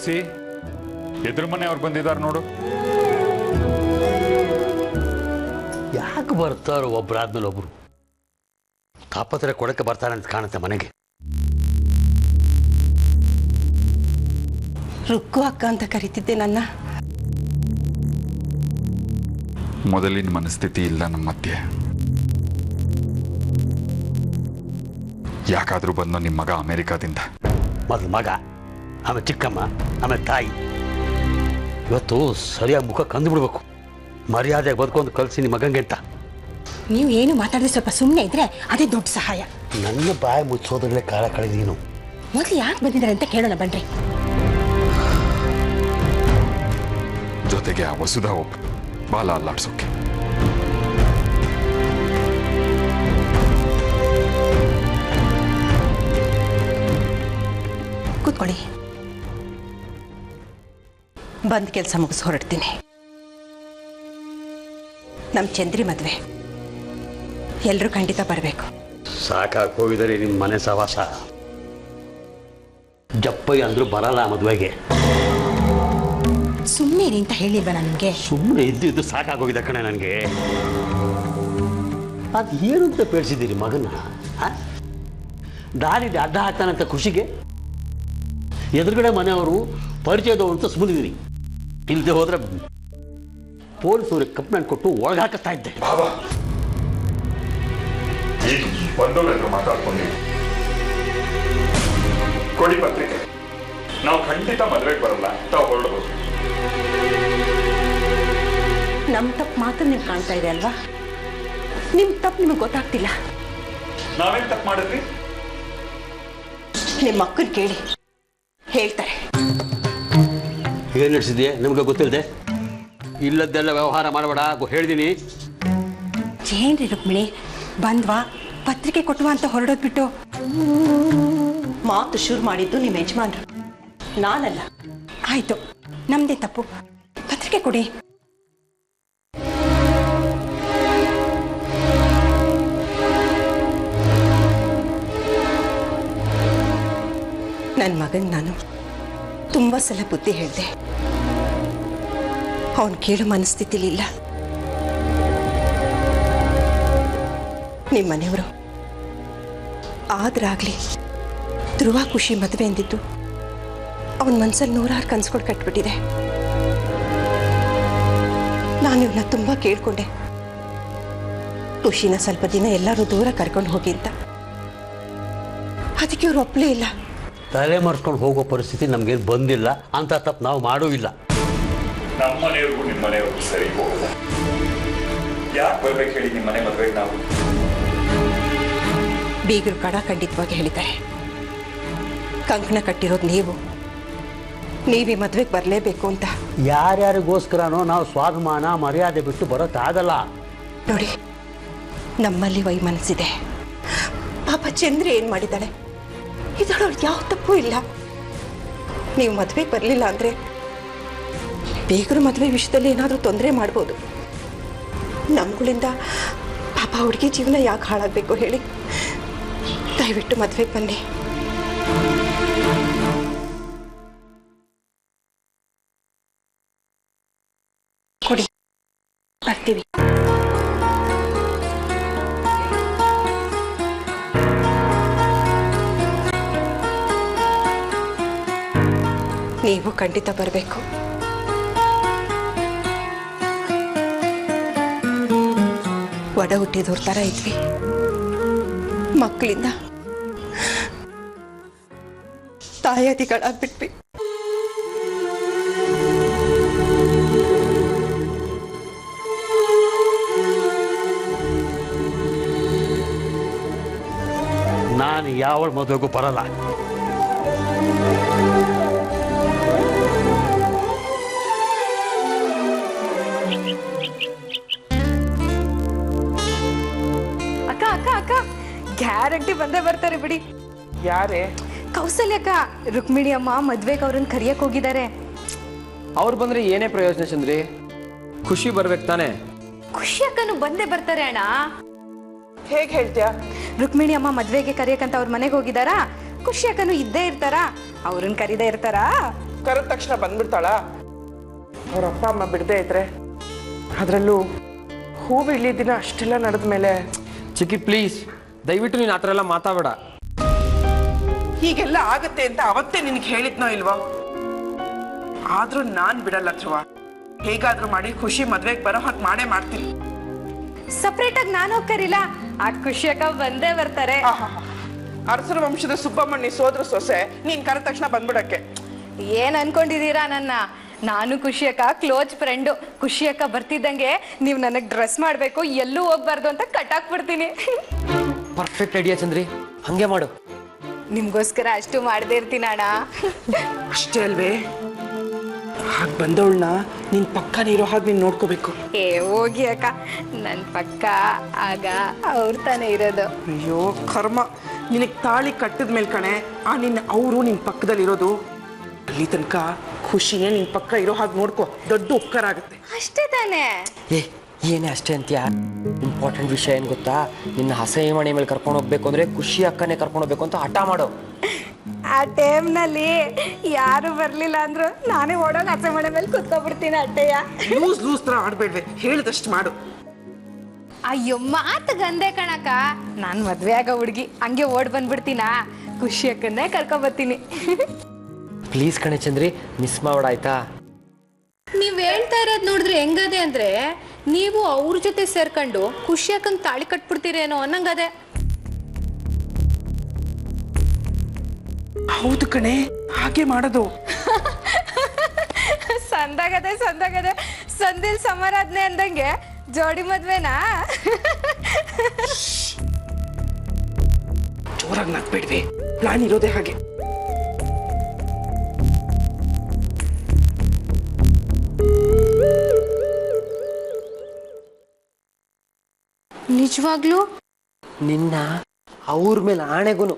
ತುಳಸಿ ಎದುರು ಮನೆ ಅವ್ರು ಬಂದಿದ್ದಾರೆ ನೋಡು. ಯಾಕೆ ಬರ್ತಾರೋ ಒಬ್ರಾದ್ಮೇಲೆ ಒಬ್ರು? ತಾಪತ್ರೆ ಕೊಡಕ್ಕೆ ಬರ್ತಾರೆ ಅಂತ ಕಾಣುತ್ತೆ ಮನೆಗೆ. ರುಕ್ಕು ಅಕ್ಕ ಅಂತ ಕರಿತಿದ್ದೆ ನನ್ನ. ಮೊದಲಿನ ಮನಸ್ಥಿತಿ ಇಲ್ಲ ನಮ್ಮ ಮಧ್ಯೆ. ಯಾಕಾದ್ರೂ ಬಂದು ನಿಮ್ಮ ಮಗ ಅಮೆರಿಕಾದಿಂದ. ಮೊದಲು ಮಗ, ಆಮೇಲೆ ಚಿಕ್ಕಮ್ಮ, ಆಮೇಲೆ ತಾಯಿ. ಇವತ್ತು ಸರಿಯಾಗಿ ಮುಖ ಕಂದು ಬಿಡ್ಬೇಕು. ಮರ್ಯಾದೆ ಬದುಕೊಂಡು ಕಲಿಸಿ ನಿಮ್ಮ ಮಗಂಗೆ ಅಂತ. ನೀವು ಏನು ಮಾತಾಡಿದ್ರೆ ಸ್ವಲ್ಪ ಸುಮ್ಮನೆ ಇದ್ರೆ ಅದೇ ದೊಡ್ಡ ಸಹಾಯ. ನನ್ನ ಬಾಯಿ ಮುಚ್ಚೋದ್ರಲ್ಲೇ ಕಾಲ ಕಳೆದೀನು. ಮೊದಲು ಯಾಕೆ ಬಂದಿದ್ದಾರೆ ಅಂತ ಕೇಳೋಣ ಬನ್ರಿ. ಜೊತೆಗೆ ಆ ವಸುಧಾ ಒಬ್ಬ ಬಾಲ ಅಲ್ಲಾಡ್ಸೋಕೆ. ಕೂತ್ಕೊಳ್ಳಿ. ಬಂದ್ ಕೆಲಸ ಮುಗಿಸಿ ಹೊರಡ್ತೀನಿ. ನಮ್ಮ ಚಂದ್ರಿ ಮದುವೆ, ಎಲ್ಲರೂ ಖಂಡಿತ ಬರಬೇಕು. ಸಾಕಾಗಿ ಹೋಗಿದರೆ ನಿಮ್ಮ ಮನೆ ಸವಾಸ. ಜಪ್ಪಯ್ಯ ಅಂದ್ರು ಬರಲ್ಲ ಮದುವೆಗೆ. ಸುಮ್ಮನೆ ಅಂತ ಹೇಳಿಲ್ವ ನನಗೆ? ಸುಮ್ಮನೆ ಇದ್ದು ಸಾಕಾಗೋಗಿದೆ ಕಣೆ ನನಗೆ. ಅದು ಏನು ಅಂತ ಬೇಡಿಸಿದ್ದೀರಿ ಮಗನ? ದಾರಿಲಿ ಅಡ್ಡ ಹಾಕ್ತಾನಂತ ಖುಷಿಗೆ ಎದುರುಗಡೆ ಮನೆಯವರು ಪರಿಚಯದವರು ಅಂತ ಸುಮ್ಮನಿದ್ದೀರಿ. ಇಲ್ಲದೆ ಹೋದ್ರೆ ಪೊಲೀಸವ್ರಿಗೆ ಕಂಪ್ಲೇಂಟ್ ಕೊಟ್ಟು ಒಳಗೆ ಹಾಕಿಸ್ತಾ ಇದ್ದೆ. ಬಂದವರೆಲ್ಲರೂ ಮಾತಾಡ್ಕೊಂಡು ಕೊಡಿ ಪತ್ರಿಕೆ. ನಾವು ಖಂಡಿತ ಮದುವೆಗೆ ಬರಲ್ಲ, ತಾವು ಹೊರಡಬಹುದು. ನಮ್ಮ ತಪ್ಪು ಮಾತ್ರ ನೀವು ಕಾಣ್ತಾ ಇದೆ ಅಲ್ವಾ? ನಿಮ್ಮ ತಪ್ಪು ನಿಮಗೆ ಗೊತ್ತಾಗ್ತಿಲ್ಲ. ನಾವೇನ್ ತಪ್ಪು ಮಾಡಿದ್ವಿ? ನಿಮ್ಮ ಮಕ್ಕಳು ಕೇಳಿ ಹೇಳ್ತಾರೆ. ಏನು ನಡೆಸಿದ್ಯೆ ನಿಮ್ಗೆ ಗೊತ್ತಿಲ್ಲದೆ? ಇಲ್ಲದ್ದೆಲ್ಲ ವ್ಯವಹಾರ ಮಾಡಬೇಡ ಹೇಳಿದೀನಿ. ಏನ್ರಿ ರುಕ್ಮಿಣಿ, ಬಂದ್ವಾ ಪತ್ರಿಕೆ ಕೊಟ್ಟವಾ ಅಂತ ಹೊರಡೋದ್ ಬಿಟ್ಟು ಮಾತು ಶುರು ಮಾಡಿದ್ದು ನಿಮ್ಮ ಯಜಮಾನ್ರು, ನಾನಲ್ಲ. ಆಯ್ತು, ನಮ್ದೇ ತಪ್ಪು. ಪತ್ರಿಕೆ ಕೊಡಿ. ನನ್ನ ಮಗನ್ ನಾನು ತುಂಬಾ ಸಲ ಬುದ್ಧಿ ಹೇಳಿದೆ. ಅವನು ಕೇಳೋ ಮನಸ್ಥಿತಿಲಿಲ್ಲ. ನಿಮ್ಮ ಮನೆಯವರು ಆದ್ರಾಗ್ಲಿ ಧ್ರುವ ಖುಷಿ ಮದುವೆ ಎಂದಿದ್ದು ಅವನ ಮನಸ್ಸಲ್ಲಿ 100 ಕನಸುಗಳು ಕಟ್ಬಿಟ್ಟಿದೆ. ನಾನು ಇವನ್ನ ತುಂಬಾ ಕೇಳ್ಕೊಂಡೆ, ಖುಷಿನ ಸ್ವಲ್ಪ ದಿನ ಎಲ್ಲರೂ ದೂರ ಕರ್ಕೊಂಡು ಹೋಗಿ ಅಂತ. ಅದಕ್ಕೆ ಇವ್ರು ಒಪ್ಪಲೇ ಇಲ್ಲ. ತಲೆ ಮರ್ಸ್ಕೊಂಡು ಹೋಗೋ ಪರಿಸ್ಥಿತಿ ನಮ್ಗೇನು ಬಂದಿಲ್ಲ. ಅಂತ ತಪ್ಪು ನಾವು ಮಾಡೂ ಇಲ್ಲ. ನಮ್ಮ ಮನೆಯವ್ರಿಗೂ ನಿಮ್ಮ ಮನೆಯವ್ರಿಗೂ ಸರಿ ಹೋಗಲ್ಲ. ಯಾಕೆ ಬರ್ಬೇಕು ಹೇಳಿ ನಿಮ್ಮ ಮನೆ ಮದುವೆಗೆ? ನಾವು ಬೀಗರು ಖಂಡಿತವಾಗಿ ಹೇಳಿದ್ದಾರೆ, ಕಂಕಣ ಕಟ್ಟಿರೋದು ನೀವೇ ಮದುವೆಗೆ ಬರಲೇಬೇಕು ಅಂತ. ಯಾರ್ಯಾರಿಗೋಸ್ಕರನೋ ನಾವು ಸ್ವಾಭಿಮಾನ ಮರ್ಯಾದೆ ಬಿಟ್ಟು ಬರೋಕ್ಕಾಗಲ್ಲ. ನೋಡಿ, ನಮ್ಮಲ್ಲಿ ವೈಮನಸ್ಸಿದೆ. ಪಾಪ ಚಂದ್ರಿ ಏನು ಮಾಡಿದ್ದಾಳೆ? ಇದರೊಳಗೆ ಯಾವ ತಪ್ಪು ಇಲ್ಲ. ನೀವು ಮದುವೆಗೆ ಬರಲಿಲ್ಲ ಅಂದರೆ ಬೇಗರು ಮದುವೆ ವಿಷಯದಲ್ಲಿ ಏನಾದರೂ ತೊಂದರೆ ಮಾಡ್ಬೋದು. ನಮ್ಗಳಿಂದ ಪಾಪ ಹುಡುಗಿ ಜೀವನ ಯಾಕೆ ಹಾಳಾಗಬೇಕು ಹೇಳಿ? ದಯವಿಟ್ಟು ಮದುವೆಗೆ ಬನ್ನಿ. ಕೊಡಿ, ಬರ್ತೀವಿ. ನೀವು ಖಂಡಿತ ಬರಬೇಕು. ಒಡ ಹುಟ್ಟಿದವ್ರ ಥರ ಇದ್ವಿ. ಮಕ್ಕಳಿಂದ ತಾಯಾದಿಗಳಾಗ್ಬಿಟ್ವಿ. ನಾನು ಯಾವ ಮದುವೆಗೂ ಬರಲ್ಲ. ಅಕ್ಕ ಅಕ್ಕ ಅಕ್ಕ ಗ್ಯಾರಂಟಿ ಬಂದೇ ಬರ್ತಾರೆ ಬಿಡಿ. ಯಾರೇ? ಕೌಸಲ್ಯಕ್ಕ, ರುಕ್ಮಿಣಿ ಅಮ್ಮ ಮದ್ವೆಗೆ ಅವ್ರನ್ನ ಕರಿಯಕ್ ಹೋಗಿದ್ದಾರೆ. ಅವ್ರು ಬಂದ್ರೆ ಏನೇ ಪ್ರಯೋಜನ ಚಂದ್ರಿ? ಖುಷಿ ಬರ್ಬೇಕು ತಾನೆ? ಖುಷಿ ಅಕ್ಕನು ಬಂದೇ ಬರ್ತಾರೆ ಅಣ್ಣ. ಹೇಗೆ ಹೇಳ್ತೀಯಾ? ರುಕ್ಮಿಣಿ ಅಮ್ಮ ಮದ್ವೆಗೆ ಕರಿಯಕಂತ ಅವ್ರ ಮನೆಗೆ ಹೋಗಿದಾರಾ, ಖುಷಿ ಅಕ್ಕನು ಇದ್ದೇ ಇರ್ತಾರಾ, ಅವ್ರನ್ನ ಕರೀದೇ ಇರ್ತಾರಾ? ಕರೆದ ತಕ್ಷಣ ಬಂದ್ಬಿಡ್ತಾಳ? ಅವ್ರ ಅಪ್ಪ ಅಮ್ಮ ಬಿಡದೇ ಇದ್ರೆ, ಅದರಲ್ಲೂ ಹೂ ಬಿಡ್ಲಿ ದಿನ ಅಷ್ಟೆಲ್ಲ ನಡೆದ್ಮೇಲೆ. ಚಿಕ್ಕಿ ಪ್ಲೀಸ್, ದಯವಿಟ್ಟು ನೀನು ಆ ಥರ ಎಲ್ಲ ಮಾತಾಡಬೇಡ. ಹೀಗೆಲ್ಲ ಆಗತ್ತೆ ಅಂತ ಅವತ್ತೇ ನಿನಗೆ ಹೇಳಿದ್ನೋ ಇಲ್ವೋ? ಆದ್ರೂ ನಾನ್ ಬಿಡಲ್ಲ ಧ್ರುವ. ಹೇಗಾದ್ರೂ ಮಾಡಿ ಖುಷಿ ಮದ್ವೆಗೆ ಬರೋ ಹಾಗೆ ಮಾಡೇ ಮಾಡ್ತೀನಿ. ಸಪ್ರೇಟ್ ಆಗಿ ನಾನು ಕರಿಲ್ಲ, ಆ ಖುಷಿ ಅಕ್ಕ ಬಂದೇ ಬರ್ತಾರೆ. ಅರಸರ ವಂಶದ ಸುಬ್ಬಮ್ಮಣ್ಣಿ ಸೋದ್ರ ಸೊಸೆ, ನೀನ್ ಕರೆದ ತಕ್ಷಣ ಬಂದ್ಬಿಡಕ್ಕೆ. ಏನ್ ಅನ್ಕೊಂಡಿದೀರಾ ನನ್ನ? ನಾನು ಖುಷಿ ಅಕ್ಕ ಕ್ಲೋಸ್ ಫ್ರೆಂಡು. ಖುಷಿ ಅಕ್ಕ ಬರ್ತಿದ್ದಂಗೆ ನೀವು ನನಗೆ ಡ್ರೆಸ್ ಮಾಡಬೇಕು, ಎಲ್ಲೂ ಹೋಗ್ಬಾರ್ದು ಅಂತ ಕಟ್ಟಾಕ್ಬಿಡ್ತೀನಿ. ಪರ್ಫೆಕ್ಟ್ ಐಡಿಯಾ ಚಂದ್ರಿ, ಹಂಗೆ ಮಾಡು. ನಿಮ್ಗೋಸ್ಕರ ಅಷ್ಟು ಮಾಡದೇ ಇರ್ತೀನಿ ಅಣ್ಣ. ಅಷ್ಟೇ ಅಲ್ವೇ? ಹಾಗೆ ಬಂದವಳನ್ನ ನೀನ್ ಪಕ್ಕ ನೀರೋ ಹಾಗೆ ನೀನ್ ನೋಡ್ಕೋಬೇಕು. ಏ ಹೋಗಿ ಅಕ್ಕ, ನನ್ನ ಪಕ್ಕ ಆಗ ಅವ್ರ ತಾನೇ ಇರೋದು. ಅಯ್ಯೋ ಕರ್ಮ, ನಿನಗೆ ತಾಳಿ ಕಟ್ಟಿದ ಮೇಲೆ ಕಣೆ ಆ ನಿನ್ನ ಅವರು ನಿನ್ ಪಕ್ಕದಲ್ಲಿ ಇರೋದು. ಅಲ್ಲಿ ತನಕ ಖುಷಿಯೇ ನಿನ್ ಪಕ್ಕ ಇರೋ ಹಾಗೆ ನೋಡ್ಕೋ, ದೊಡ್ಡ ಉಪಕಾರ ಆಗುತ್ತೆ. ಅಷ್ಟೇ ತಾನೇ? ಏನೇ ಅಷ್ಟೇ ಅಂತೀಯ? ಇಂಪಾರ್ಟೆಂಟ್ ವಿಷಯ ಏನು ಗೊತ್ತಾ? ನಿನ್ನ ಹಸೆ ಮನೆ ಮೇಲೆ ಕರ್ಕೊಂಡು ಹೋಗ್ಬೇಕು ಅಂದ್ರೆ ಖುಷಿ ಅಕ್ಕನೇ ಕರ್ಕೊಂಡು ಹೋಗ್ಬೇಕು ಅಂತ ಹಠ ಮಾಡು. ಆ ಟೈಮ್ನಲ್ಲಿ ಯಾರು ಬರ್ಲಿಲ್ಲ ಅಂದ್ರು ನಾನೇ ಓಡೋಗಿ ಹಸೆ ಮನೆ ಮೇಲೆ ಕುತ್ಕೊಬಿಡ್ತೀನಿ. ಅಟ್ಟೆಯ ಲೂಸ್ ತರ ಆಡ್ಬೇಡ್ವೆ, ಹೇಳಿದಷ್ಟು ಮಾಡು. ಅಯ್ಯೋ ಮಾತು ಗಂದೆ ಕಣಕ್ಕ, ನಾನು ಮದ್ವೆ ಆಗೋ ಹುಡುಗಿ, ಹಂಗೆ ಓಡ್ ಬಂದ್ಬಿಡ್ತೀನಾ? ಖುಷಿ ಅಕ್ಕನ್ನೇ ಕರ್ಕೊಬರ್ತೀನಿ. ಪ್ಲೀಸ್ ಕಣೆ ಚಂದ್ರಿ, ಮಿಸ್ ಮಾಡ್ಬೇಡ ಆಯ್ತಾ? ನೀವ್ ಹೇಳ್ತಾ ಇರೋದ್ ನೋಡಿದ್ರೆ ಹೆಂಗದೆ ಅಂದ್ರೆ ನೀವು ಅವ್ರ ಜೊತೆ ಸೇರ್ಕೊಂಡು ಖುಷಿ ಅಕ್ಕಂಗ್ ತಾಳಿ ಕಟ್ಬಿಡ್ತೀರೇನೋ ಅನ್ನಂಗದೆ. ಹೌದು ಕಣೆ, ಹಾಗೆ ಮಾಡೋದು. ಸಂದಾಗದೆ ಸಂದಿಲ್ ಸಮಾರಾಧನೆ ಅಂದಂಗೆ ಜೋಡಿ ಮದ್ವೆನಾ? ಜೋರಾಗಿ ನಗ್ಬೇಡ್ವೆ, ಪ್ಲಾನ್ ಇರೋದೇ ಹಾಗೆ. ನಿಜವಾಗ್ಲೂ ನಿನ್ನ ಅವ್ರ ಮೇಲೆ ಆಣೆಗುನು.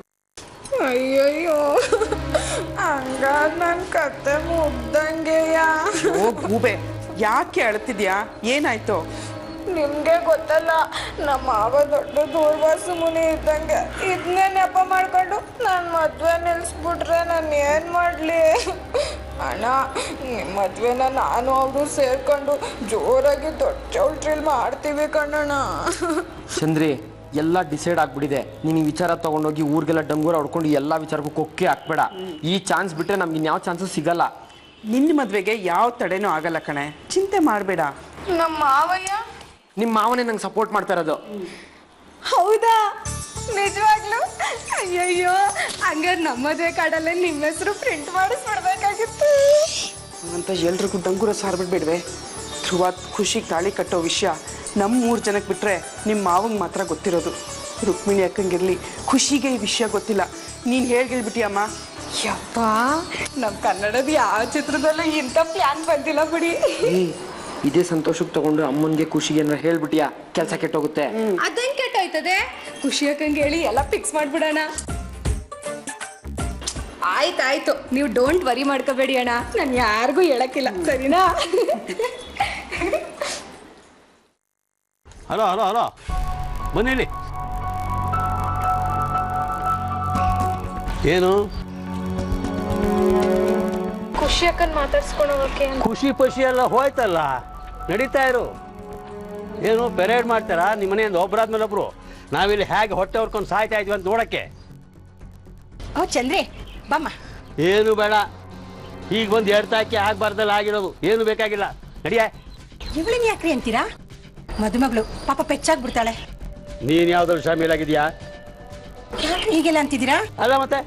ಅಯ್ಯಯ್ಯೋ, ಹಂಗಾದ ನನ್ ಕತೆ ಮುಗ್ದಂಗೆಯ. ಓ ಗೂಬೆ, ಯಾಕೆ ಅಳ್ತಿದ್ಯಾ? ಏನಾಯ್ತು? ನಿಮ್ಗೆ ಗೊತ್ತಲ್ಲ, ನಮ್ಮ ಮಾವ ದೊಡ್ಡ ದೂರ್ವಾಸು ಮುನಿ ಇದ್ದಂಗೆ. ಇದನ್ನೇ ನೆಪ ಮಾಡ್ಕೊಂಡು ನಾನು ಮದ್ವೆ ನಿಲ್ಸ್ಬಿಟ್ರೆ ನಾನು ಏನ್ ಮಾಡ್ಲಿ? ಅಣ್ಣ, ನಿಮ್ಮ ಮದ್ವೆನ ನಾನು ಅವರು ಸೇರ್ಕೊಂಡು ಜೋರಾಗಿ ದೊಡ್ಡ ಚೌಲ್ಟ್ರಿಲ್ ಮಾಡ್ತೀವಿ ಕಣ್ಣಣ್ಣ. ಚಂದ್ರಿ, ಎಲ್ಲ ಡಿಸೈಡ್ ಆಗ್ಬಿಟ್ಟಿದೆ. ನೀನು ಈ ವಿಚಾರ ತಗೊಂಡೋಗಿ ಊರಿಗೆಲ್ಲ ಡಂಗೂರ ಹೊಡ್ಕೊಂಡು ಎಲ್ಲ ವಿಚಾರಕ್ಕೂ ಕೊಕ್ಕೆ ಹಾಕ್ಬೇಡ. ಈ ಚಾನ್ಸ್ ಬಿಟ್ಟರೆ ನಮ್ಗೆ ಇನ್ಯಾವ ಚಾನ್ಸು ಸಿಗಲ್ಲ. ನಿನ್ನ ಮದ್ವೆಗೆ ಯಾವ ತಡೆನೂ ಆಗಲ್ಲ ಕಣೆ, ಚಿಂತೆ ಮಾಡಬೇಡ. ನಮ್ಮ ಮಾವಯ್ಯ? ನಿಮ್ಮ ಮಾವನೇ ನಂಗೆ ಸಪೋರ್ಟ್ ಮಾಡ್ತಾ ಇರೋದು. ಹೌದಾ? ನಿಜವಾಗ್ಲು? ಅಯ್ಯಯ್ಯೋ, ಹಂಗಾರೆ ನಮ್ಮ ಮದುವೆ ಕಾರ್ಡಲ್ಲೇ ನಿಮ್ಮ ಹೆಸರು ಪ್ರಿಂಟ್ ಮಾಡಿಸ್ಬಿಡ್ಬೇಕಾಗಿತ್ತು. ಅಂತ ಎಲ್ರಿಗೂ ಡಂಗೂರ ಸಾರ್ಬಿಡ್ಬೇಡ್ವೆ. ಧ್ರುವ ಖುಷಿಗೆ ತಾಳಿ ಕಟ್ಟೋ ವಿಷಯ ನಮ್ಮ 3 ಜನಕ್ಕೆ ಬಿಟ್ರೆ ನಿಮ್ಮ ಮಾವಂಗೆ ಮಾತ್ರ ಗೊತ್ತಿರೋದು. ರುಕ್ಮಿಣಿ ಅಕ್ಕಂಗಿರ್ಲಿ, ಖುಷಿಗೆ ಈ ವಿಷಯ ಗೊತ್ತಿಲ್ಲ. ನೀನು ಹೇಳ್ಬಿಟ್ಟಿಯಮ್ಮ. ಯಪ್ಪ, ನಮ್ಮ ಕನ್ನಡದ ಯಾವ ಚಿತ್ರದಲ್ಲೂ ಇಂಥ ಪ್ಲಾನ್ ಬಂದಿಲ್ಲ ಬಿಡಿ. ಇದೇ ಸಂತೋಷಕ್ಕೆ ತಗೊಂಡು ಅಮ್ಮನಿಗೆ ಖುಷಿಗೆ ಏನಾರ ಹೇಳ್ಬಿಟ್ಟಿಯಾ, ಕೆಲಸ ಕೆಟ್ಟೋಗುತ್ತೆ. ಅದೇನ್ ಕೆಟ್ಟೋಯ್ತದೆ? ಖುಷಿ ಅಕ್ಕಂಗೆ ಹೇಳಿ ಎಲ್ಲ ಫಿಕ್ಸ್ ಮಾಡ್ಬಿಡೋಣ. ಆಯ್ತಾಯ್ತು, ನೀವು ಡೋಂಟ್ ವರಿ ಮಾಡ್ಕೋಬೇಡಿ ಅಣ್ಣ, ನಾನು ಯಾರಿಗೂ ಹೇಳಕ್ಕಿಲ್ಲ, ಸರಿನಾ? ಹಲೋ ಬನ್ನಿ. ಏನು ಖುಷಿ ಅಕ್ಕನ್ ಮಾತಾಡ್ಸ್ಕೊಂಡು ಹೋಗಕ್ಕೆ? ಖುಷಿ ಪಶಿ ಎಲ್ಲ ಹೋಯ್ತಲ್ಲ, ನಡೀತಾ ಇರು. ಏನು ಪೆರೇಡ್ ಮಾಡ್ತಾರಾ ನಿಮ್ಮ ಮನೆಯಿಂದ ಒಬ್ಬರಾದ್ಮೇಲೆ ಒಬ್ರು? ನಾವಿಲ್ಲಿ ಹೇಗೆ ಹೊಟ್ಟೆ ಹೊರ್ಕೊಂಡು ಸಾಯ್ತಾ ಇದ್ವಿ ಅಂತ ನೋಡಕ್ಕೆ. ಓ ಚಂದ್ರಿ, ಬಮ್ಮ. ಏನು ಬೇಡ, ಈಗ ಒಂದು ಎಡ್ತಾಕಿ ಆಗ್ಬಾರ್ದಲ್ಲ ಆಗಿರೋದು. ಏನು ಬೇಕಾಗಿಲ್ಲ, ನಡಿಯ. ಇವಳಿನ ಯಾಕ್ರಿ ಅಂತೀರಾ? ಮದುಮಗಳು ಪಾಪ ಪೆಚ್ಚಾಗ್ಬಿಡ್ತಾಳೆ. ನೀನು ಯಾವ್ದಾದ್ರು ಶಾಮೀಲಾಗಿದ್ಯಾ? ಯಾಕೆ ಹೀಗೆಲ್ಲ ಅಂತಿದ್ದೀರಾ? ಅಲ್ಲ ಮತ್ತೆ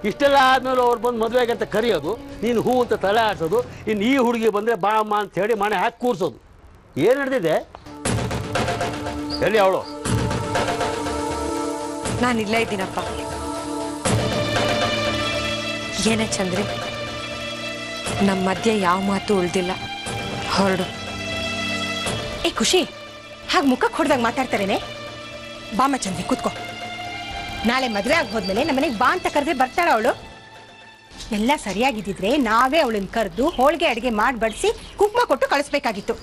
ಇಷ್ಟೆಲ್ಲ ಆದ್ಮೇಲೆ ಅವ್ರು ಬಂದು ಮದುವೆಗೆ ಅಂತ ಕರೆಯೋದು, ನೀನು ಹೂ ಅಂತ ತಲೆ ಆಡ್ಸೋದು, ಇನ್ನು ಈ ಹುಡುಗಿ ಬಂದರೆ ಬಾ ಅಮ್ಮ ಅಂತ ಹೇಳಿ ಮನೆ ಹಾಕಿ ಕೂರಿಸೋದು. ಏನು ನಡೆದಿದೆ? ಎಲ್ಲಿ ಅವಳು? ನಾನು ಇಲ್ಲೇ ಇದ್ದೀನಪ್ಪ. ಏನೇ ಚಂದ್ರಿ, ನಮ್ಮ ಮಧ್ಯೆ ಯಾವ ಮಾತು ಉಳ್ದಿಲ್ಲ. ಹೊರಡು. ಏ ಖುಷಿ, ಹಾಗೆ ಮುಖಕ್ಕೆ ಹೊಡೆದಾಗ ಮಾತಾಡ್ತಾರೇನೆ? ಬಾಮ ಚಂದ್ರಿ, ಕೂತ್ಕೋ. ನಾಳೆ ಮದುವೆ ಆಗಿ ಹೋದ್ಮೇಲೆ ನಮ್ಮನೆಗೆ ಬಾ ಅಂತ ಕರೆದ್ರೆ ಬರ್ತಾಳ ಅವಳು? ಎಲ್ಲ ಸರಿಯಾಗಿದ್ದಿದ್ರೆ ನಾವೇ ಅವಳನ್ನ ಕರೆದು ಹೋಳಿಗೆ ಅಡುಗೆ ಮಾಡಿ ಬಡಿಸಿ ಕುಂಕುಮ ಕೊಟ್ಟು ಕಳಿಸ್ಬೇಕಾಗಿತ್ತು.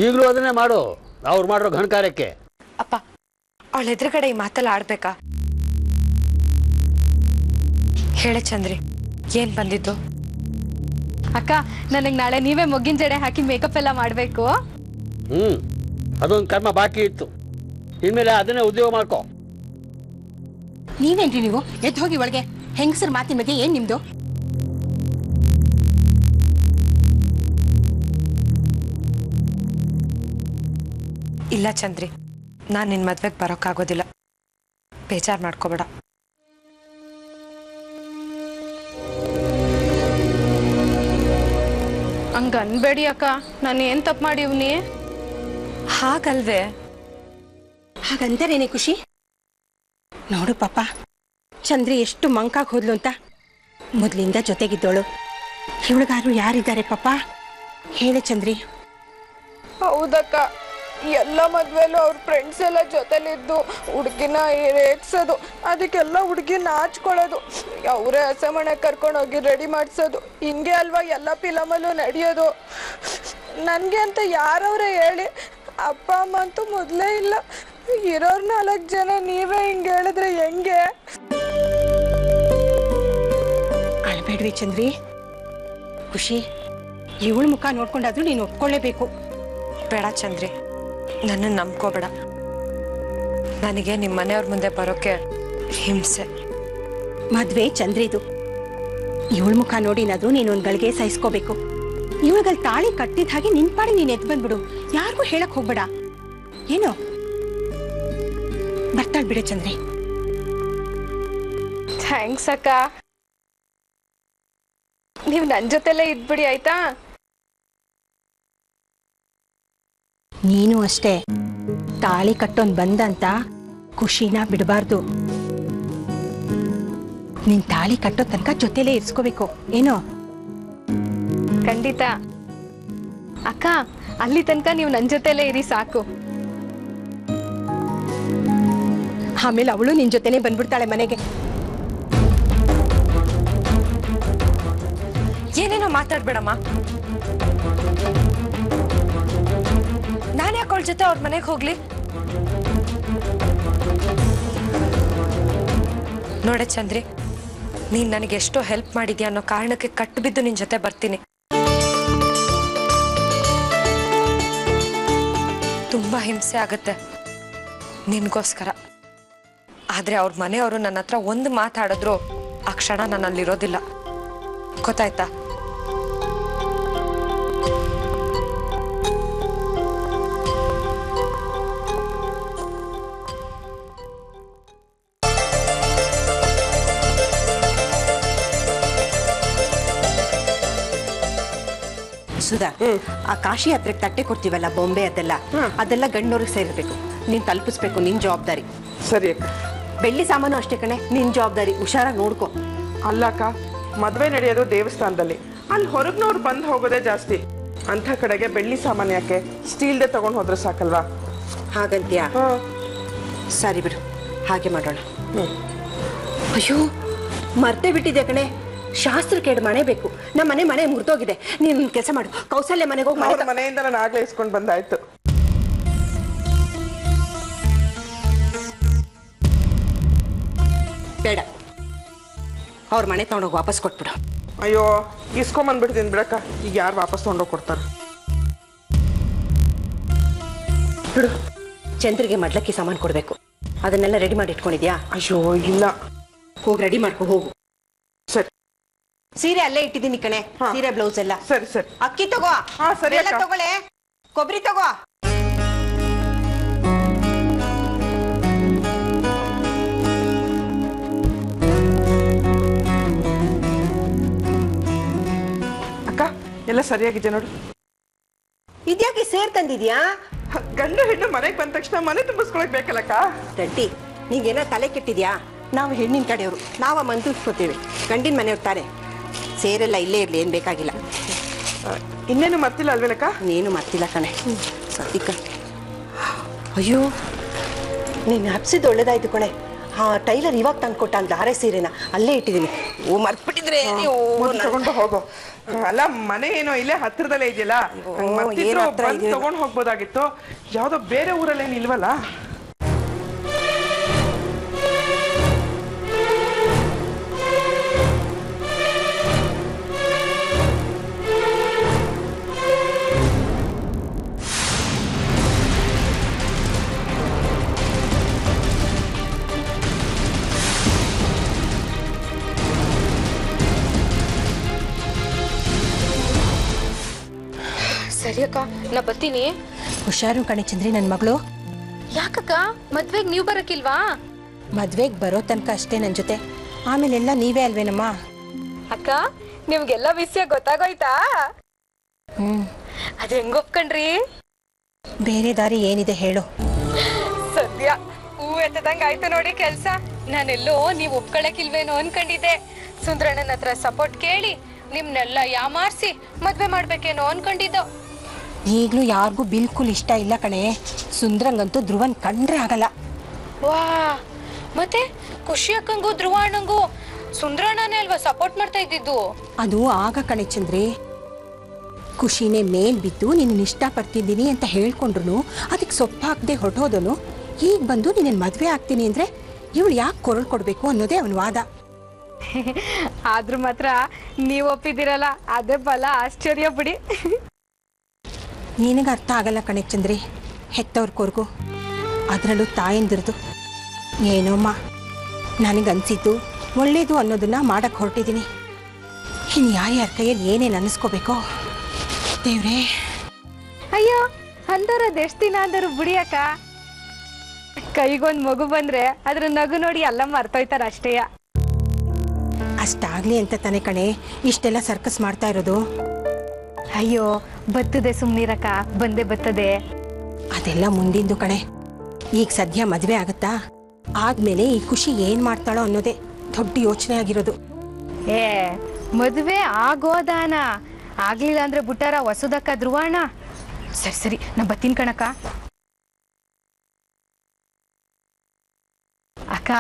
ಈಗಲೂ ಅದನ್ನೇ ಮಾಡು, ಅವ್ರು ಮಾಡಿರೋ ಘನಕಾರ್ಯಕ್ಕೆ. ಅಪ್ಪ, ಅವಳ ಎದುರುಗಡೆ ಈ ಮಾತಲ್ಲ ಆಡ್ಬೇಕಾ? ಹೇಳೆ ಚಂದ್ರಿ, ಏನ್ ಬಂದಿದ್ದು? ಅಕ್ಕ ನನಗೆ ನಾಳೆ ನೀವೇ ಮೊಗ್ಗಿನ ಜಡೆ ಹಾಕಿ ಮೇಕಪ್ ಎಲ್ಲ ಮಾಡಬೇಕು. ಅದೊಂದು ಕರ್ಮ ಬಾಕಿ ಇತ್ತು, ಇನ್ಮೇಲೆ ಅದನ್ನೇ ಉದ್ಯೋಗ ಮಾಡ್ಕೋ. ನೀವೇನ್ರಿ ನೀವು ಎದ್ದು ಹೋಗಿ ಒಳಗೆ. ಹೆಂಗಸರ್ ಮಾತಿನ ಬಗ್ಗೆ ಏನ್ ನಿಮ್ದು? ಇಲ್ಲ ಚಂದ್ರಿ, ನಾನು ನಿನ್ನ ಮದ್ವೆಗೆ ಬರೋಕ್ಕಾಗೋದಿಲ್ಲ, ಬೇಜಾರು ಮಾಡ್ಕೋಬೇಡ. ಹಂಗ ಅನ್ಬೇಡಿ ಅಕ್ಕ, ನಾನು ಏನ್ ತಪ್ಪು ಮಾಡಿವ್ನಿ? ಹಾಗಲ್ವೇ? ಹಾಗಂತಾರೇನೆ ಖುಷಿ? ನೋಡು ಪಾಪ, ಚಂದ್ರಿ ಎಷ್ಟು ಮಂಕಾಗಿ ಹೋದ್ಲು ಅಂತ. ಮೊದ್ಲಿಂದ ಜೊತೆಗಿದ್ದೋಳು, ಇವಳಿಗಾರು ಯಾರಿದ್ದಾರೆ ಪಾಪ? ಹೇಳೆ ಚಂದ್ರಿ. ಹೌದಕ್ಕ, ಎಲ್ಲ ಮದ್ವೆಲ್ಲೂ ಅವ್ರ ಫ್ರೆಂಡ್ಸ್ ಎಲ್ಲ ಜೊತೆಲಿದ್ದು ಹುಡುಗಿನ ರೇಗ್ಸೋದು, ಅದಕ್ಕೆಲ್ಲ ಹುಡುಗಿ ನಾಚ್ಕೊಳ್ಳೋದು, ಅವರೇ ಹಸಮಣೆ ಕರ್ಕೊಂಡೋಗಿ ರೆಡಿ ಮಾಡಿಸೋದು. ಹಿಂಗೆ ಅಲ್ವಾ ಎಲ್ಲ ಫಿಲಮಲ್ಲೂ ನಡೆಯೋದು. ನನಗೆ ಅಂತ ಯಾರವ್ರೆ ಹೇಳಿ? ಅಪ್ಪ ಅಮ್ಮ ಅಂತೂ ಮೊದಲೇ ಇಲ್ಲ. ಇರೋರು 4 ಜನ ನೀವೇ ಹಿಂಗೆ ಹೇಳಿದ್ರೆ ಹೆಂಗೆ? ಅಳ್ಬೇಡ್ರಿ ಚಂದ್ರಿ. ಖುಷಿ, ಇವಳ ಮುಖ ನೋಡ್ಕೊಂಡಾದ್ರೂ ನೀನು ಒಪ್ಕೊಳ್ಳೇಬೇಕು. ಬೇಡ ಚಂದ್ರಿ, ನನ್ನನ್ನು ನಂಬ್ಕೋಬೇಡ. ನನಗೆ ನಿಮ್ಮ ಮನೆಯವ್ರ ಮುಂದೆ ಬರೋಕ್ಕೆ ಹಿಂಸೆ. ಮದ್ವೆ ಚಂದ್ರಿದು. ಇವಳ ಮುಖ ನೋಡಿನಾದ್ರೂ ನೀನೊಂದ್ ಗಳಿಗೆ ಸಹಿಸ್ಕೋಬೇಕು. ಇವಳಗಲ್ಲಿ ತಾಳಿ ಕಟ್ಟಿದ ಹಾಗೆ ನಿನ್ ಪಾಡಿ ನೀನ್ ಎದ್ದು ಬಂದ್ಬಿಡು. ಯಾರಿಗೂ ಹೇಳಕ್ ಹೋಗ್ಬೇಡ. ಏನೋ ಬರ್ತಾಳ್ ಬಿಡೆ ಚಂದ್ರಿ. ಥ್ಯಾಂಕ್ಸ್ ಅಕ್ಕ, ನೀವು ನನ್ನ ಜೊತೆಲೇ ಇದ್ಬಿಡಿ ಆಯ್ತಾ? ನೀನು ಅಷ್ಟೇ, ತಾಳಿ ಕಟ್ಟೋನ್ ಬಂದಂತ ಖುಷಿನ ಬಿಡಬಾರ್ದು. ನಿನ್ ತಾಳಿ ಕಟ್ಟೋ ತನಕ ಜೊತೆಲೇ ಇರ್ಸ್ಕೋಬೇಕು. ಏನೋ? ಖಂಡಿತ ಅಕ್ಕ, ಅಲ್ಲಿ ತನಕ ನೀವು ನನ್ನ ಜೊತೆಲೇ ಇರಿ ಸಾಕು. ಆಮೇಲೆ ಅವಳು ನಿನ್ ಜೊತೆನೆ ಬಂದ್ಬಿಡ್ತಾಳೆ ಮನೆಗೆ. ಏನೇನೋ ಮಾತಾಡ್ಬೇಡಮ್ಮ. ನಾನು ಯಾಕೆ ಅವಳ ಜೊತೆ ಅವ್ರ ಮನೆಗೆ ಹೋಗ್ಲಿ? ನೋಡೆ ಚಂದ್ರಿ, ನೀನ್ ನನಗೆ ಎಷ್ಟೋ ಹೆಲ್ಪ್ ಮಾಡಿದ್ಯಾ ಅನ್ನೋ ಕಾರಣಕ್ಕೆ ಕಟ್ಟು ಬಿದ್ದು ನಿನ್ ಜೊತೆ ಬರ್ತೀನಿ. ತುಂಬಾ ಹಿಂಸೆ ಆಗತ್ತೆ ನಿನ್ಗೋಸ್ಕರ. ಆದ್ರೆ ಅವ್ರ ಮನೆಯವರು ನನ್ನ ಹತ್ರ ಒಂದು ಮಾತಾಡಿದ್ರು ಆ ಕ್ಷಣ ನನ್ನಲ್ಲಿರೋದಿಲ್ಲ. ಗೊತ್ತಾಯ್ತಾ? ಸುಧಾ, ಆ ಕಾಶಿ ಯಾತ್ರೆಗೆ ತಟ್ಟೆ ಕೊಡ್ತೀವಲ್ಲ, ಬೊಂಬೆ ಅದೆಲ್ಲ ಗಂಡೋರಿಗೆ ಸೇರಿರ್ಬೇಕು. ನೀನ್ ತಲುಪಿಸ್ಬೇಕು, ನಿನ್ ಜವಾಬ್ದಾರಿ. ಸರಿ ಅಕ್ಕ. ಬೆಳ್ಳಿ ಸಾಮಾನು ಅಷ್ಟೇ ಕಣೆ, ನಿನ್ ಜವಾಬ್ದಾರಿ. ಹುಷಾರಾಗಿ ನೋಡ್ಕೊ. ಅಲ್ಲಕ್ಕ, ಮದ್ವೆ ನಡೆಯೋದು ದೇವಸ್ಥಾನದಲ್ಲಿ, ಅಲ್ಲಿ ಹೊರಗ್ನವ್ರು ಬಂದು ಹೋಗೋದೇ ಜಾಸ್ತಿ. ಅಂಥ ಕಡೆಗೆ ಬೆಳ್ಳಿ ಸಾಮಾನು ಯಾಕೆ? ಸ್ಟೀಲ್ದೇ ತಗೊಂಡು ಹೋದ್ರೆ ಸಾಕಲ್ವಾ? ಹಾಗಂತ್ಯಾ? ಸರಿ ಬಿಡು, ಹಾಗೆ ಮಾಡೋಣ. ಅಯ್ಯೋ, ಮರ್ತೇ ಬಿಟ್ಟಿದ್ದೆ ಕಣೆ, ಶಾಸ್ತ್ರ ಕೇಡ್ ಮನೆ ಬೇಕು. ನಮ್ಮ ಮನೆ ಮುರಿದೋಗಿದೆ. ನೀನು ಕೆಲಸ ಮಾಡು, ಕೌಸಲ್ಯ ಮನೆಗೆ ಹೋಗಿ. ಅವ್ರ ಮನೆಯಿಂದ ನಾನು ಆಗ್ಲೇ ಇಸ್ಕೊಂಡು ಬಂದಾಯ್ತು. ಬೇಡ, ಅವ್ರ ಮನೆ ತಗೊಂಡೋಗಿ ವಾಪಸ್ ಕೊಟ್ಬಿಡು. ಅಯ್ಯೋ, ಇಸ್ಕೊಂಬಂದ್ಬಿಡ್ತೀನಿ ಬಿಡಕ್ಕ. ಈಗ ಯಾರು ವಾಪಸ್ ತಗೊಂಡೋಗಿ ಕೊಡ್ತಾರೆ? ಬಿಡು, ಚಂದ್ರಿಗೆ ಮಡ್ಲಕ್ಕಿ ಸಾಮಾನು ಕೊಡ್ಬೇಕು. ಅದನ್ನೆಲ್ಲ ರೆಡಿ ಮಾಡಿ ಇಟ್ಕೊಂಡಿದ್ಯಾ? ಅಯ್ಯೋ ಇಲ್ಲ. ಹೋಗಿ ರೆಡಿ ಮಾಡ್ಕೊ ಹೋಗು. ಸರಿ. ಸೀರೆ ಅಲ್ಲೇ ಇಟ್ಟಿದ್ದೀನಿ ಕಣೆ, ಸೀರೆ ಬ್ಲೌಸ್ ಎಲ್ಲ. ಸರಿ ಸರಿ. ಅಕ್ಕಿ ತಗೋ. ಸರಿ ಎಲ್ಲ ತಗೊಳ್ಳೆ. ಕೊಬ್ಬರಿ ತಗೋ. ಅಕ್ಕ, ಎಲ್ಲ ಸರಿಯಾಗಿದೆ ನೋಡು. ಇದ್ಯಾಕೆ ಸೇರ್ ತಂದಿದ್ಯಾ? ಗಂಡು ಹೆಣ್ಣು ಮನೆಗೆ ಬಂದ ತಕ್ಷಣ ಮನೆ ತುಂಬಿಸ್ಕೊಳಕ್ ಬೇಕಲ್ಲಕ್ಕ? ತಟ್ಟಿ, ನೀಗೇನ ತಲೆ ಕೆಟ್ಟಿದ್ಯಾ? ನಾವು ಹೆಣ್ಣಿನ ಕಡೆಯವರು, ನಾವು ಮಂತ್ರಿಸ್ಕೋತೀವಿ. ಗಂಡಿನ ಮನೆಯವ್ರು ತಾನೆ. ಸೇರೆಲ್ಲ ಇಲ್ಲೇ ಇರಲಿ, ಏನು ಬೇಕಾಗಿಲ್ಲ. ಇನ್ನೇನು ಮರ್ತಿಲ್ಲ ಅಲ್ವೇನಕ್ಕ? ನೀನು ಮರ್ತಿಲ್ಲ ಕಣೆ. ಸದ್ಯಕ್ಕ. ಅಯ್ಯೋ, ನೀನು ಹಬ್ಸಿದ್ದು ಒಳ್ಳೇದಾಯ್ತು ಕಣೆ. ಟೈಲರ್ ಇವಾಗ ತಂದು ಕೊಟ್ಟ ದಾರೆ ಸೀರೆನ ಅಲ್ಲೇ ಇಟ್ಟಿದ್ದೀನಿ. ಓ, ಮರ್ತ್ಬಿಟ್ಟಿದ್ರೆ ತಗೊಂಡು ಹೋಗೋ. ಅಲ್ಲ, ಮನೆ ಏನೋ ಇಲ್ಲೇ ಹತ್ರದಲ್ಲೇ ಇದೆಯಲ್ಲ, ತಗೊಂಡು ಹೋಗ್ಬೋದಾಗಿತ್ತು. ಯಾವ್ದೋ ಬೇರೆ ಊರಲ್ಲೇನು ಇಲ್ವಲ್ಲ? ಸರಿ ಅಕ್ಕ ನಾ ಬರ್ತೀನಿ. ಹುಷಾರು ಕಣೆ ಚಂದ್ರಿ ನನ್ನ ಮಗಳು. ಯಾಕಕ್ಕ ಮದ್ವೆಗ್ ನೀವ್ ಬರಕಿಲ್ವಾ? ಮದ್ವೆಗೆ ಬರೋ ತನಕ ಅಷ್ಟೇ ನನ್ನ ಜೊತೆ, ಆಮೇಲೆಲ್ಲ ನೀವೇ ಅಲ್ವೇನಮ್ಮ. ಅಕ್ಕ ನಿಮ್ಗೆಲ್ಲ ವಿಷಯ ಗೊತ್ತಾಗೋಯ್ತಾ? ಅದ್ ಹೆಂಗ್ ಒಪ್ಕೊಂಡ್ರಿ? ಬೇರೆ ದಾರಿ ಏನಿದೆ ಹೇಳು. ಸದ್ಯ ಹೂ ಎತ್ತದಂಗ ಆಯ್ತು ನೋಡಿ ಕೆಲ್ಸ. ನಾನೆಲ್ಲೋ ನೀವ್ ಒಪ್ಕೊಳಕಿಲ್ವೇನೋ ಅನ್ಕೊಂಡಿದ್ದೆ. ಸುಂದ್ರಣ್ಣನ ಹತ್ರ ಸಪೋರ್ಟ್ ಕೇಳಿ ನಿಮ್ನೆಲ್ಲ ಯಾಮಾರ್ಸಿ ಮದ್ವೆ ಮಾಡ್ಬೇಕೇನೋ ಅನ್ಕೊಂಡಿದ್ದು. ಈಗಲೂ ಯಾರಿಗೂ ಬಿಲ್ಕುಲ್ ಇಷ್ಟ ಇಲ್ಲ ಕಣೆ. ಸುಂದ್ರಂಗಂತೂ ಧ್ರುವನ್ ಕಂಡ್ರೆ ಆಗಲ್ಲ. ವಾ, ಮತ್ತೆ ಖುಷಿ ಅಕ್ಕಂಗೂ ಧ್ರುವ ಅಣ್ಣಂಗೂ ಸುಂದ್ರಣ್ಣನೇ ಅಲ್ವಾ ಸಪೋರ್ಟ್ ಮಾಡ್ತಾ ಇದ್ದಿದ್ದು? ಅದು ಆಗ ಕಣೆ ಚಂದ್ರಿ. ಖುಷಿನೇ ಮೇಲ್ ಬಿದ್ದು ನಿನ್ನ ಇಷ್ಟಪಡ್ತಿದ್ದೀನಿ ಅಂತ ಹೇಳ್ಕೊಂಡ್ರು ಅದಕ್ಕೆ ಸೊಪ್ಪು ಹಾಕದೆ ಹೊರಟೋದನು ಈಗ ಬಂದು ನಿನ್ನ ಮದುವೆ ಆಗ್ತೀನಿ ಅಂದ್ರೆ ಇವಳು ಯಾಕೆ ಕೊರಳು ಕೊಡಬೇಕು ಅನ್ನೋದೇ ಅವನ ವಾದ. ಆದ್ರೂ ಮಾತ್ರ ನೀವು ಒಪ್ಪಿದಿರಲ್ಲ, ಅದೇ ಬಲ ಆಶ್ಚರ್ಯ ಬಿಡಿ. ನಿನಗೆ ಅರ್ಥ ಆಗಲ್ಲ ಕಣೆ ಚಂದ್ರಿ, ಹೆತ್ತವ್ರ ಕೊರ್ಗು, ಅದರಲ್ಲೂ ತಾಯಂದಿರ್ದು. ಏನೋಮ್ಮ, ನನಗನ್ಸಿದ್ದು ಒಳ್ಳೇದು ಅನ್ನೋದನ್ನ ಮಾಡಕ್ಕೆ ಹೊರಟಿದ್ದೀನಿ. ಇನ್ನು ಯಾರ್ಯಾರ ಕೈಯಲ್ಲಿ ಏನೇನು ಅನ್ನಿಸ್ಕೋಬೇಕೋ ದೇವ್ರೇ. ಅಯ್ಯೋ ಅಂದರದ್ ಎಷ್ಟ್ ದಿನ ಅಂದರು ಬಿಡಿಯಕ್ಕ. ಕೈಗೊಂದ್ ಮಗು ಬಂದ್ರೆ ಅದ್ರ ನಗು ನೋಡಿ ಎಲ್ಲ ಮರ್ತೋಯ್ತಾರ ಅಷ್ಟೇಯ. ಅಷ್ಟಾಗ್ಲಿ ಅಂತ ತಾನೇ ಕಣೆ ಇಷ್ಟೆಲ್ಲ ಸರ್ಕಸ್ ಮಾಡ್ತಾ ಇರೋದು. ಅಯ್ಯೋ ಬತ್ತದೆ ಸುಮ್ನಿರಕ್ಕ, ಬಂದೇ ಬತ್ತದೆ. ಅದೆಲ್ಲ ಮುಂದಿಂದು ಕಣೆ. ಈಗ ಸದ್ಯ ಮದುವೆ ಆಗುತ್ತಾ, ಆದ್ಮೇಲೆ ಈ ಖುಷಿ ಏನ್ ಮಾಡ್ತಾಳೋ ಅನ್ನೋದೇ ದೊಡ್ಡ ಯೋಚನೆ ಆಗಿರೋದು. ಏ ಮದುವೆ ಆಗೋದಾನ, ಆಗ್ಲಿಲ್ಲ ಅಂದ್ರೆ ಬುಟ್ಟಾರ ಹೊಸದಕ್ಕ ಧ್ರುವಣ್ಣ. ಸರಿ ಸರಿ ನಾ ಬತ್ತೀನಿ ಕಣಕ್ಕ. ಅಕ್ಕ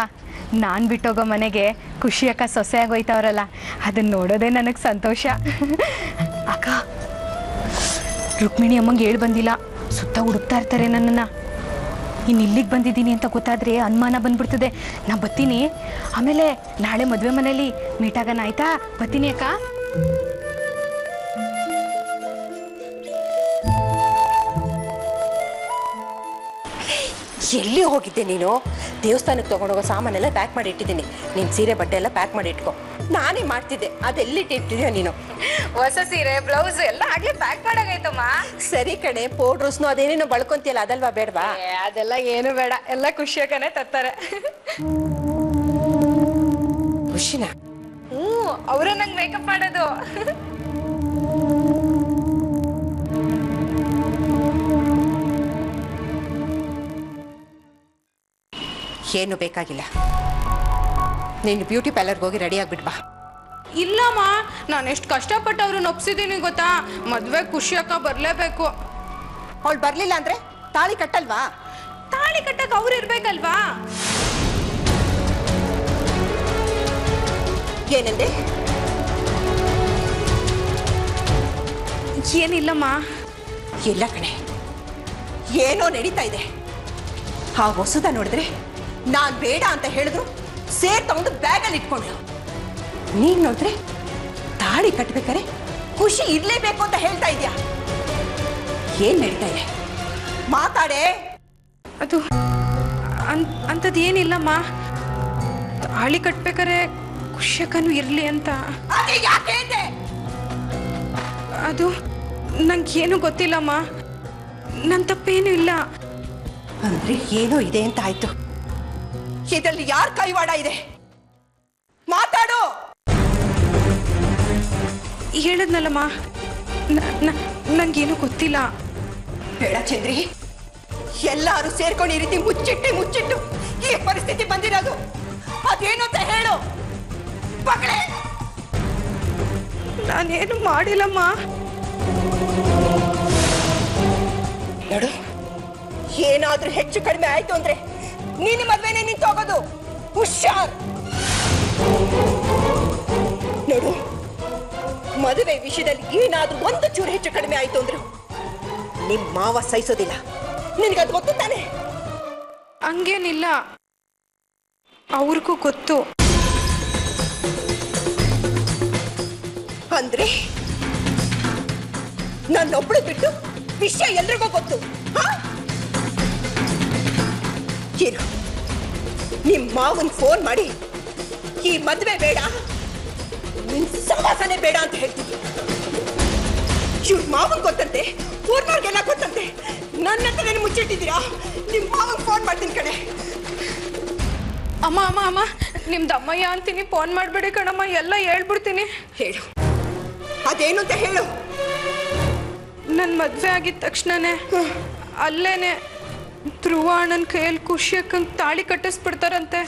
ನಾನ್ ಬಿಟ್ಟೋಗೋ ಮನೆಗೆ ಖುಷಿ ಅಕ್ಕ ಸೊಸೆ ಆಗೋಯ್ತವ್ರಲ್ಲ, ಅದನ್ನ ನೋಡೋದೇ ನನಗ್ ಸಂತೋಷ. ಅಕ್ಕ ರುಕ್ಮಿಣಿ ಅಮ್ಮಂಗೆ ಹೇಳ್ ಬಂದಿಲ್ಲ, ಸುತ್ತ ಹುಡುಕ್ತಾ ಇರ್ತಾರೆ ನನ್ನನ್ನ. ಇನ್ನು ಇಲ್ಲಿಗೆ ಬಂದಿದ್ದೀನಿ ಅಂತ ಗೊತ್ತಾದ್ರೆ ಅನುಮಾನ ಬಂದ್ಬಿಡ್ತದೆ. ನಾ ಬತ್ತೀನಿ, ಆಮೇಲೆ ನಾಳೆ ಮದ್ವೆ ಮನೇಲಿ ಮೀಟ್ ಆಗೋಣ ಆಯ್ತಾ? ಬತ್ತೀನಿ ಅಕ್ಕ. ಎಲ್ಲಿ ಹೋಗಿದ್ದೆ ನೀನು? ದೇವಸ್ಥಾನಕ್ಕೆ ತಗೊಂಡೋಗೋ ಸಾಮಾನೆಲ್ಲ ಪ್ಯಾಕ್ ಮಾಡಿ ಇಟ್ಟಿದ್ದೀನಿ. ನಿನ್ ಸೀರೆ ಬಟ್ಟೆ ಎಲ್ಲ ಪ್ಯಾಕ್ ಮಾಡಿ ಇಟ್ಕೊ. ನಾನೇ ಮಾಡ್ತಿದ್ದೆ, ಅದೆಲ್ಲಿಟ್ಟಿರ್ತಿದ್ಯೋ ನೀನು? ಹೊಸ ಸೀರೆ ಬ್ಲೌಸ್ ಎಲ್ಲ ಆಗ್ಲೇ ಪ್ಯಾಕ್ ಮಾಡಾಗೈತಮ್ಮ. ಸರಿ ಕಣೆ, ಪೌಡ್ರಸ್ನು ಅದೇನೇನೋ ಬಳ್ಕೊಂತಿಯಲ್ಲ, ಅದಲ್ವಾ ಬೇಡವಾ? ಅದೆಲ್ಲ ಏನು ಬೇಡ, ಎಲ್ಲ ಖುಷಿಯಾಗನೆ ತರ್ತಾರೆ. ಖುಷಿನಾ? ಅವ್ರ ನಂಗೆ ಮೇಕಪ್ ಮಾಡೋದು. ಏನು ಬೇಕಾಗಿಲ್ಲ, ನೀನು ಬ್ಯೂಟಿ ಪಾರ್ಲರ್ಗೆ ಹೋಗಿ ರೆಡಿ ಆಗ್ಬಿಟ್ಬಾ. ಇಲ್ಲಮ್ಮ, ನಾನು ಎಷ್ಟು ಕಷ್ಟಪಟ್ಟು ಅವ್ರನ್ನ ಒಪ್ಸಿದ್ದೀನಿ ಗೊತ್ತಾ? ಮದ್ವೆ ಖುಷಿ ಅಕ್ಕ ಬರ್ಲೇಬೇಕು. ಅವಳು ಬರ್ಲಿಲ್ಲ ಅಂದ್ರೆ ತಾಳಿ ಕಟ್ಟಲ್ವಾ? ತಾಳಿ ಕಟ್ಟಕ್ ಅವ್ರು ಇರ್ಬೇಕಲ್ವಾ? ಏನಂದೆ? ಏನಿಲ್ಲಮ್ಮ. ಇಲ್ಲ ಕಣೆ, ಏನೋ ನಡೀತಾ ಇದೆ. ಆ ಹೊಸದ ನೋಡಿದ್ರೆ ನಾನ್ ಬೇಡ ಅಂತ ಹೇಳಿದ್ರು ಸೇರ್ ತಗೊಂಡು ಬ್ಯಾಗಲ್ಲಿ ಇಟ್ಕೊಂಡ್ಲು. ನೀನ್ ನೋಡಿದ್ರೆ ತಾಳಿ ಕಟ್ಬೇಕಾರೆ ಖುಷಿ ಇರ್ಲೇಬೇಕು ಅಂತ ಹೇಳ್ತಾ ಇದ್ಯಾ? ಏನ್ ನಡೀತಾ ಇದೆ? ಮಾತಾಡೆ. ಅದು ಅಂಥದ್ದು ಏನಿಲ್ಲಮ್ಮ. ತಾಳಿ ಕಟ್ಬೇಕಾರೆ ಖುಷಿಯಕ್ಕನು ಇರ್ಲಿ ಅಂತ. ಅದೇ ಯಾಕೆ ಅಂದೆ? ಅದು ನಂಗೇನು ಗೊತ್ತಿಲ್ಲಮ್ಮ, ನನ್ನ ತಪ್ಪೇನು ಇಲ್ಲ. ಅಂದ್ರೆ ಏನೋ ಇದೆ ಅಂತ ಆಯ್ತು. ಇದರಲ್ಲಿ ಯಾರ ಕೈವಾಡ ಇದೆ? ಮಾತಾಡು. ಹೇಳದ್ನಲ್ಲಮ್ಮ, ನಂಗೇನು ಗೊತ್ತಿಲ್ಲ. ಬೇಡ ಚಂದ್ರಿ, ಎಲ್ಲರೂ ಸೇರ್ಕೊಂಡು ಈ ರೀತಿ ಮುಚ್ಚಿಟ್ಟು ಈ ಪರಿಸ್ಥಿತಿ ಬಂದಿರೋದು. ಅದೇನು ಅಂತ ಹೇಳು ಮಗಳೇ. ನಾನೇನು ಮಾಡಿಲ್ಲಮ್ಮ. ನೋಡು, ಏನಾದ್ರೂ ಹೆಚ್ಚು ಕಡಿಮೆ ಆಯ್ತು ಅಂದ್ರೆ ನೀನು ಮದ್ವೆನೇ ನಿಂತು ಹೋಗೋದು. ಹುಷಾರ್. ನೋಡು, ಮದುವೆ ವಿಷಯದಲ್ಲಿ ಏನಾದ್ರೂ ಒಂದು ಚೂರು ಹೆಚ್ಚು ಕಡಿಮೆ ಆಯ್ತು ಅಂದ್ರು ನಿಮ್ ಮಾವ ಸಹಿಸೋದಿಲ್ಲ. ನಿನಗದು ಗೊತ್ತು ತಾನೆ? ಹಂಗೇನಿಲ್ಲ, ಅವ್ರಿಗೂ ಗೊತ್ತು. ಅಂದ್ರೆ ನನ್ನೊಬ್ಳು ಬಿಟ್ಟು ವಿಷಯ ಎಲ್ರಿಗೂ ಗೊತ್ತು. ಏನು, ನಿಮ್ ಮಾವನ್ ಫೋನ್ ಮಾಡಿ ಈ ಮದ್ವೆ ಬೇಡ, ನಿನ್ ಸಮಾಸನೆ ಬೇಡ ಅಂತ ಹೇಳ್ತಿದ್ದೆ. ಇವ್ರ ಮಾವನ್ ಗೊತ್ತಂತೆ ಮುಚ್ಚಿಟ್ಟಿದ್ದೀರಾ? ನಿಮ್ಮ ಮಾವಂಗೆ ಫೋನ್ ಮಾಡ್ತೀನಿ ಕಣೆ. ಅಮ್ಮ ಅಮ್ಮ ಅಮ್ಮ ನಿಮ್ದು ಅಮ್ಮಯ್ಯ ಅಂತೀನಿ, ಫೋನ್ ಮಾಡಬೇಡಿ ಕಣಮ್ಮ, ಎಲ್ಲ ಹೇಳ್ಬಿಡ್ತೀನಿ. ಹೇಳು, ಅದೇನು ಅಂತ ಹೇಳು. ನನ್ನ ಮದುವೆ ಆಗಿದ ತಕ್ಷಣನೇ ಅಲ್ಲೇನೆ ಧ್ರುವ ಅಣ್ಣನ ಕೈಯಲ್ಲಿ ಖುಷಿ ಅಕ್ಕಂಗೆ ತಾಳಿ ಕಟ್ಟಿಸ್ಬಿಡ್ತಾರಂತೆ.